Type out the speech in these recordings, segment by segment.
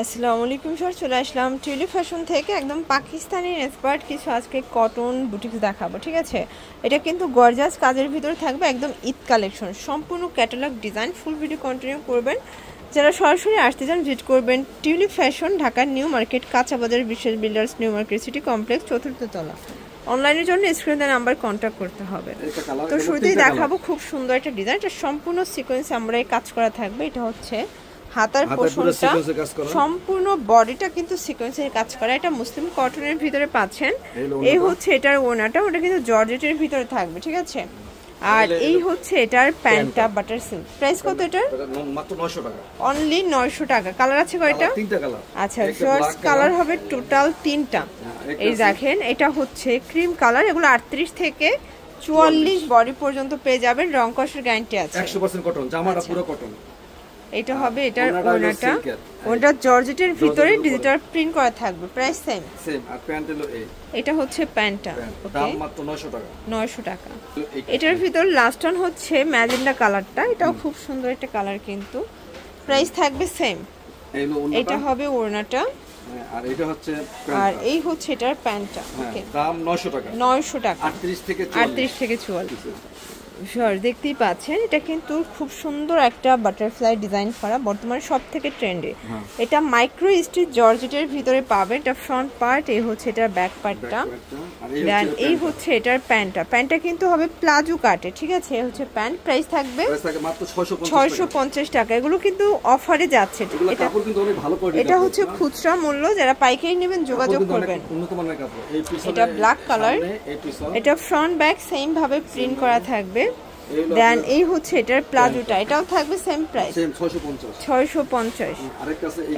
আসসালামু আলাইকুম স্যার, চলে আসলাম টিউলিপ ফ্যাশন থেকে একদম পাকিস্তানি ইন্সপায়ার্ড কিছু আজকে কটন বুটিক্স দেখাবো। ঠিক আছে, এটা কিন্তু গর্জাস কাজের ভিতরে থাকবে, একদম ঈদ কালেকশন, সম্পূর্ণ catalogue design. Full video continue করবেন। যারা সরাসরি আসতে চান ভিজিট করবেন টিউলিপ ফ্যাশন, ঢাকার নিউ মার্কেট, কাঁচাবাজার, বিশেষ builders, new market city complex, 4th তলা। অনলাইনের জন্য স্ক্রিনে নাম্বার কন্ট্যাক্ট করতে হবে। তো শুরুতেই দেখাবো খুব সুন্দর একটা ডিজাইন, এটা সম্পূর্ণ সিকোয়েন্স আমরা কাজ করা থাকবে। এটা হচ্ছে হাতার পোর্শনটা, সম্পূর্ণ বডিটা কিন্তু সিকোয়েন্সের কাজ করা। এটা মুসলিম কটনের ভিতরে পাচ্ছেন। এই হচ্ছে এটার ওনাটা, ওটা কিন্তু জর্জেটের ভিতরে থাকবে। ঠিক আছে, আর এই হচ্ছে এটার প্যান্টটা বাটার সিল্ক। প্রাইস কত এটার? মাত্র 900 টাকা, অনলি 900 টাকা। কালার আছে কয়টা? 3টা কালার। আচ্ছা, ফার্স্ট কালার হবে টোটাল 3টা। এই দেখেন, এটা হচ্ছে ক্রিম কালার। এগুলো 38 থেকে 44 বডি পর্যন্ত পেয়ে যাবেন, রং কষের গ্যারান্টি আছে। 100% কটন, জামাটা পুরো কটন। এটা হবে এটার ওনাটা, ওটা জর্জেটের ভিতরে ডিজিটাল প্রিন্ট করা থাকবে। Price same. আর প্যান্ট হলো এটা হচ্ছে প্যান্টটা, দাম মাত্র 900 টাকা। 900 টাকা। এটার ভিতর লাস্ট ওয়ান হচ্ছে ম্যাজেন্ডা কালারটা, এটাও খুব সুন্দর একটা কালার কিন্তু। প্রাইস থাকবে সেম। এটা হবে ওড়নাটা, আর এটা হচ্ছে আর এই হচ্ছে এটার প্যান্টটা। ওকে, দাম 900 টাকা। 900 টাকা, 38 থেকে 44। স্যার দেখতেই পাচ্ছেন, এটা কিন্তু খুব সুন্দর একটা বাটারফ্লাই ডিজাইন করা, বর্তমানে সব থেকে ট্রেন্ডে। এটা মাইক্রো স্টিচ জর্জেটের ভিতরে পাবে। এটা ফ্রন্ট পার্ট, এই হচ্ছে এটার ব্যাক পার্টটা, দেন এই হচ্ছে এটার প্যান্টটা। প্যান্টটা কিন্তু হবে প্লাজো কাটে। ঠিক আছে, এই হচ্ছে প্যান্ট। প্রাইস থাকবে মাত্র 650 টাকা। এগুলো কিন্তু অফারে যাচ্ছে। এটা হচ্ছে খুচরা মূল্য, যারা পাইকারি নেবেন যোগাযোগ করবেন। এটা ব্ল্যাক কালার, এটা ফ্রন্ট ব্যাক সেম ভাবে প্রিন্ট করা থাকবে। দেন এই হচ্ছে এটার প্লাজোটা, এটাও থাকবে সেম প্রাইস, 650।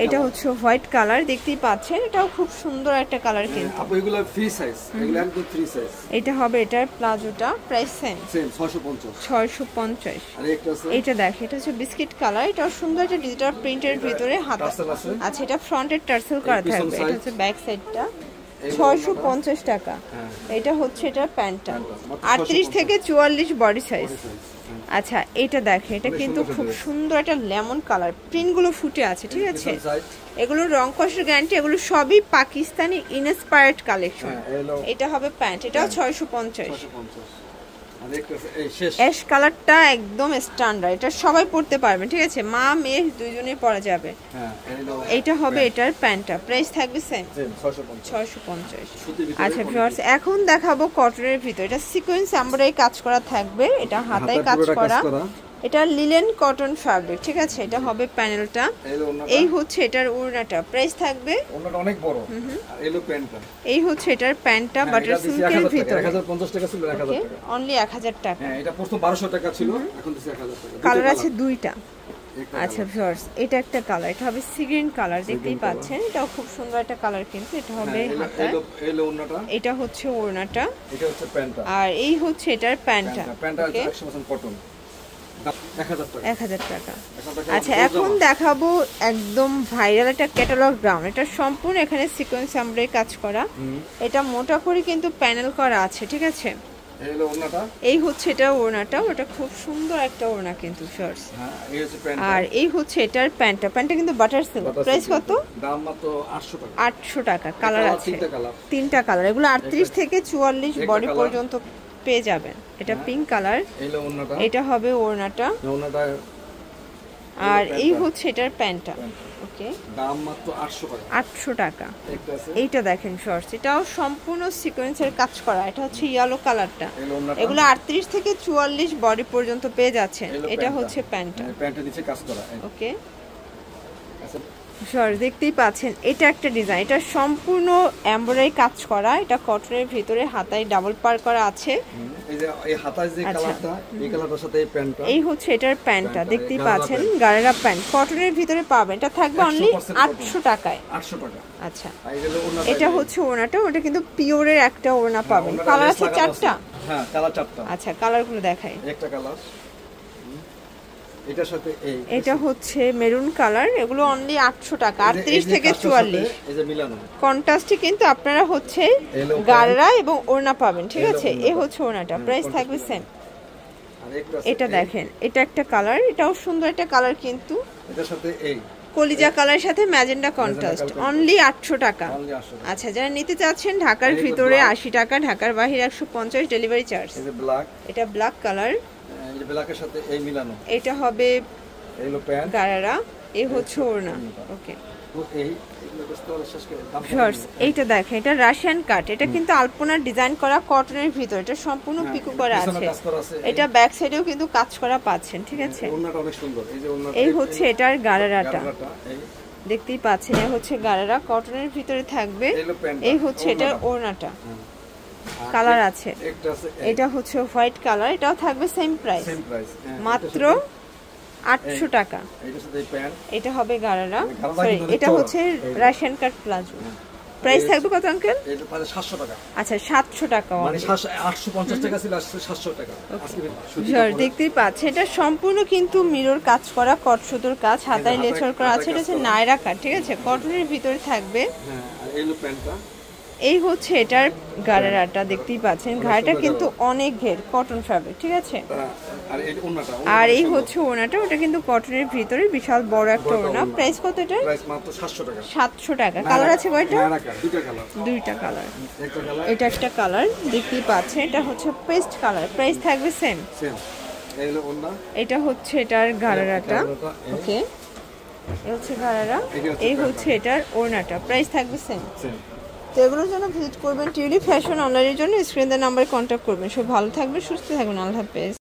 এটা হচ্ছে হোয়াইট কালার, দেখতেই পাচ্ছেন, এটাও খুব সুন্দর একটা কালার কিন্তু। এগুলো ফ্রি সাইজ, এগুলো একদম ফ্রি সাইজ। এটা হবে এটার প্লাজোটা, প্রাইস সেম 650। এটা দেখে, এটা হচ্ছে বিস্কিট কালার, এটাও সুন্দর একটা ডিজিটাল প্রিন্টের ভিতরে হাতা। আচ্ছা, এটা ফ্রন্টের টার্সেল করা থাকবে। এটা হচ্ছে ব্যাক সাইডটা, 650 টাকা। এটা হচ্ছে এটার প্যান্টটা, 38 থেকে 44 বডি সাইজ। আচ্ছা, এটা দেখে, এটা কিন্তু খুব সুন্দর একটা লেমন কালার, প্রিন্টগুলো ফুটে আছে। ঠিক আছে, এগুলো রং কষের গ্যারান্টি, এগুলো সবই পাকিস্তানি ইন্সপায়ার্ড কালেকশন। এটা হবে প্যান্ট, এটাও 650। অ্যাশ কালারটা একদম স্ট্যান্ডার্ড, এটা সবাই পরতে পারবে। ঠিক আছে, মা মেয়ে দুইজনেই পরা যাবে। এটা হবে এটার প্যান্টটা, প্রাইস থাকবে সেম 650। আচ্ছা ভিউয়ার্স, এখন দেখাবো কটনের ভিতর। এটা সিকোয়েন্স এমব্রয়ডারি কাজ করা থাকবে, এটা হাতায় কাজ করা, এটা লিলেন কটন ফ্যাব্রিক। ঠিক আছে, এটা হবে প্যানেলটা, এই হচ্ছে এটার ওড়নাটা। প্রাইস থাকবে ওড়নাটা অনেক বড়, আর এলো প্যান্টটা, এই হচ্ছে এটার প্যান্টটা বাটার সিল্কের ভিতর। 1050 টাকা ছিল, 1000 টাকা, অনলি 1000 টাকা। হ্যাঁ, এটা প্রথম 1200 টাকা ছিল, এখন দিছে 1000 টাকা। কালার আছে দুইটা। আচ্ছা ভিউয়ার্স, এটা একটা কালার, এটা হবে সি গ্রিন কালার, দেখতেই পাচ্ছেন, এটাও খুব সুন্দর একটা কালার কিন্তু। এটা হবে হাতা, এটা হচ্ছে ওড়নাটা, এটা হচ্ছে প্যান্টটা, আর এই হচ্ছে এটার প্যান্টটা। প্যান্টটা 100% কটন, 1000 টাকা। আচ্ছা, এখন দেখাবো একদম ভাইরাল একটা ক্যাটালগ গ্রাউন্ড। এটা সম্পূর্ণ এখানে সিকোয়েন্স এমব্রয়ডারি কাজ করা, এটা মোটা করে কিন্তু প্যানেল করা আছে। ঠিক আছে, এই হচ্ছে এটা ওড়নাটা, ওটা খুব সুন্দর একটা ওড়না কিন্তু শর্টস। আর এই হচ্ছে এটার প্যান্টটা, প্যান্টটা কিন্তু বাটার সিল্ক। প্রাইস কত? দাম মাত্র 800 টাকা। কালার আছে 3টা কালার, এগুলো 38 থেকে 44 বডি পর্যন্ত পেয়ে যাবেন। এটা পিঙ্ক কালার, এটা হবে ওড়নাটা, আর এই হচ্ছে এটার প্যান্টটা। ওকে, দাম মাত্র 800 টাকা। এইটা দেখেন শর্টস, এটাও সম্পূর্ণ সিকোয়েন্সের কাজ করা, এটা হচ্ছে ইয়েলো কালারটা। এগুলো 38 থেকে 44 বডি পর্যন্ত পেয়ে যাচ্ছেন। এটা হচ্ছে প্যান্টটা, প্যান্টের নিচে কাজ করা। ওকে শর্টস দেখতেই পাচ্ছেন, এটা একটা ডিজাইন, এটা সম্পূর্ণ এমব্রয়ডারি কাজ করা, এটা কটনের ভিতরে হাতায় ডাবল পার করা আছে। এই যে এই হাতায় যে কালারটা, এই কালারটার সাথে এই প্যান্টটা, এই হচ্ছে এটার প্যান্টটা, দেখতেই পাচ্ছেন, গারেরা প্যান্ট কটনের ভিতরে পাবেন। এটা থাকবে অনলি 800 টাকায়। 800 টাকা। আচ্ছা, এটা হচ্ছে ওড়নাটা, ওটা কিন্তু পিওরের একটা ওড়না পাবেন। কালার আছে 4টা। হ্যাঁ, কালার 4টা। আচ্ছা, কালারগুলো দেখাই। একটা কালার, এটার সাথে এটা হচ্ছে মেরুন কালার, এগুলো অনলি 800 টাকা, 38 থেকে 44। এই যে মিলানো কন্ট্রাস্টে কিন্তু আপনারা হচ্ছে গাড়রা এবং ওড়না পাবেন। ঠিক আছে, এই হচ্ছে ওড়নাটা, প্রাইস থাকবে সেম। এটা দেখেন, এটা একটা কালার, এটাও সুন্দর একটা কালার কিন্তু। এটার সাথে কলিজা কালারের সাথে ম্যাজেন্ডা কন্ট্রাস্ট, অনলি 800 টাকা। Only 800 টাকা। আচ্ছা, যারা নিতে চাচ্ছেন ঢাকার ভিতরে 80 টাকা, ঢাকার বাইরে 150 ডেলিভারি চার্জ। এই যে ব্ল্যাক, এটা ব্ল্যাক কালার, এই যে ব্ল্যাকের সাথে এই মিলানো, এটা হবে এই হলো প্যান্ট, গারারা, এই হচ্ছে ওড়না। ওকে এই এগুলো বস্তু হলো শেষ করে দাম ভিউয়ার্স, এইটা দেখেন, এটা রাশিয়ান কাট, এটা কিন্তু আলপনার ডিজাইন করা কটনের ভিতর, এটা সম্পূর্ণ পিকো করা পিছনে আছে। কাজ করা আছে। এটা ব্যাক সাইডেও কিন্তু কাজ করা পাচ্ছেন, ঠিক আছে। ওড়নাটা অনেক সুন্দর, এই যে ওড়নাটা, এই হচ্ছে এটার গারারাটা, গারারাটা, এই দেখতেই পাচ্ছেন, এই হচ্ছে গারারা, কটনের ভিতরে থাকবে। এই হলো প্যান্ট, এই হচ্ছে এটার ওড়নাটা, আর কালার আছে। একটা আছে এটা হচ্ছে হোয়াইট কালার, এটাও থাকবে সেম প্রাইস, সেম প্রাইস, মাত্র 800 টাকা। এইটার সাথে এই প্যান্ট, এটা হবে গারারা, গারারা সরি কিন্তু এটা চওড়া। হচ্ছে রাশিয়ান কাট প্লাজো। প্রাইস থাকবে কত আঙ্কেল? এটা প্রায় 700 টাকা, আচ্ছা 700 টাকা। মানে 850 টাকা ছিল, আসছে 700 টাকা। আজকে সুতি ঝড় কাপড়ে দেখতেই পাচ্ছেন, এটা সম্পূর্ণ কিন্তু মিরর কাজ করা, কট সুতোর কাজ, হাতায় লেচর করা আছে। এটা হচ্ছে নায়রা কাট, ঠিক আছে, কটনের ভিতরে থাকবে। হ্যাঁ, আর এই হলো প্যান্টটা, এই হচ্ছে এটার গারারাটা, দেখতেই পাচ্ছেন, ঘাড়টা কিন্তু অনেক ঘের, কটন ফ্যাব্রিক, ঠিক আছে। আর এই ওড়নাটা, আর এই হচ্ছে ওড়নাটা, ওটা কিন্তু কটনের ভিতরে বিশাল বড় একটা ওড়না। প্রাইস কত এটা? প্রাইস মাত্র 700 টাকা। 700 টাকা। কালার আছে কয়টা? দুইটা কালার, দুইটা কালার। একটা কালার, এটা একটা কালার, দেখতেই পাচ্ছেন, এটা হচ্ছে পেস্ট কালার। প্রাইস থাকবে সেম। সেম। এই হলো ওড়না, এটা হচ্ছে এটার গারারাটা, গারারাটা, এই ওকে, এই হচ্ছে গারারা, এই হচ্ছে এটার ওড়নাটা। প্রাইস থাকবে সেম। সেম। তো এগুলোর জন্য ভিজিট করবেন টিউলিপ ফ্যাশন অনলাইনের জন্য, স্ক্রিন দেওয়া নাম্বারে কন্ট্যাক্ট করবেন। সব ভালো থাকবেন, সুস্থ থাকবেন, আল্লাহ হাফেজ।